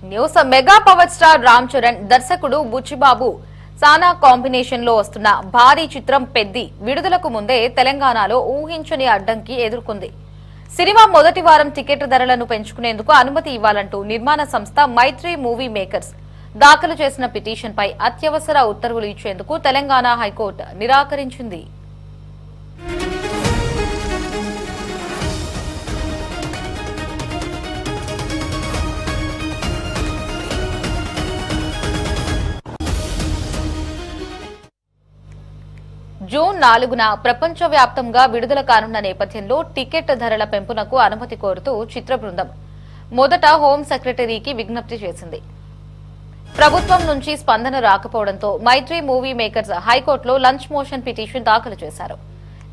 News mega power star Ram Charan దర్శకుడు బుచ్చిబాబు సానా combination లో వస్తున్న భారీ చిత్రం పెద్ది విడుదలకు ముందే తెలంగాణలో ఊహించని అడ్డంకి ఎదుర్కొంది. సినిమా మొదటి వారం టికెట్ ధరలను పెంచుకునేందుకు అనుమతి ఇవ్వాలంటూ నిర్మాణ సంస్థ మైత్రి మూవీ మేకర్స్ దాఖలు చేసిన పిటిషన్పై అత్యవసర ఉత్తర్వులు ఇచ్చేందుకు తెలంగాణ హైకోర్టు నిరాకరించింది. జూన్ 4న ప్రపంచవ్యాప్తంగా విడుదల కానున్న నేపథ్యంలో టికెట్ ధరల పెంపునకు అనుమతి కోరుతూ చిత్ర బృందం మొదట హోం సెక్రటరీకి విజ్ఞప్తి చేసింది. ప్రభుత్వం నుంచి స్పందన రాకపోవడంతో మైత్రి మూవీ మేకర్స్ హైకోర్టులో లంచ్ మోషన్ పిటిషన్ దాఖలు చేశారు.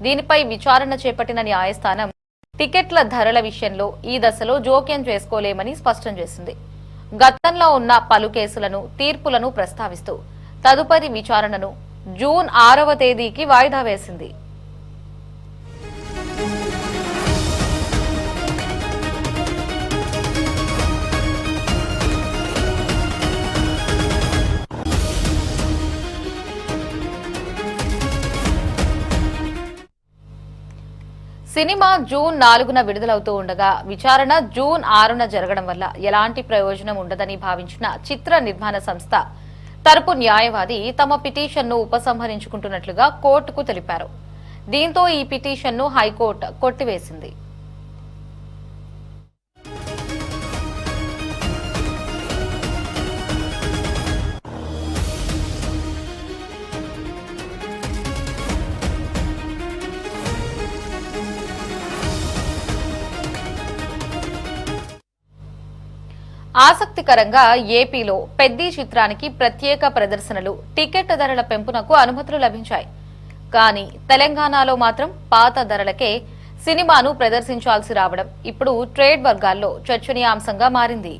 దీనిపై విచారణ చేపట్టిన న్యాయస్థానం టికెట్ల ధరల విషయంలో ఈ దశలో జోక్యం చేసుకోలేమని స్పష్టం చేసింది. గతంలో ఉన్న పలు కేసులను తీర్పులను ప్రస్తావిస్తూ తదుపరి విచారణను జూన్ 6వ తేదీకి వాయిదా వేసింది. సినిమా జూన్ 4న విడుదలవుతూ ఉండగా విచారణ జూన్ 6న జరగడం వల్ల ఎలాంటి ప్రయోజనం ఉండదని భావించిన చిత్ర నిర్మాణ సంస్థ తరపు న్యాయవాది తమ పిటిషన్ను ఉపసంహరించుకుంటున్నట్లుగా కోర్టుకు తెలిపారు. దీంతో ఈ పిటిషన్ను హైకోర్టు కొట్టివేసింది. ఆసక్తికరంగా ఏపీలో పెద్ది చిత్రానికి ప్రత్యేక ప్రదర్శనలు టికెట్ ధరల పెంపునకు అనుమతులు లభించాయి. కానీ తెలంగాణలో మాత్రం పాత ధరలకే సినిమాను ప్రదర్శించాల్సి రావడం ఇప్పుడు ట్రేడ్ వర్గాల్లో చర్చనీయాంశంగా మారింది.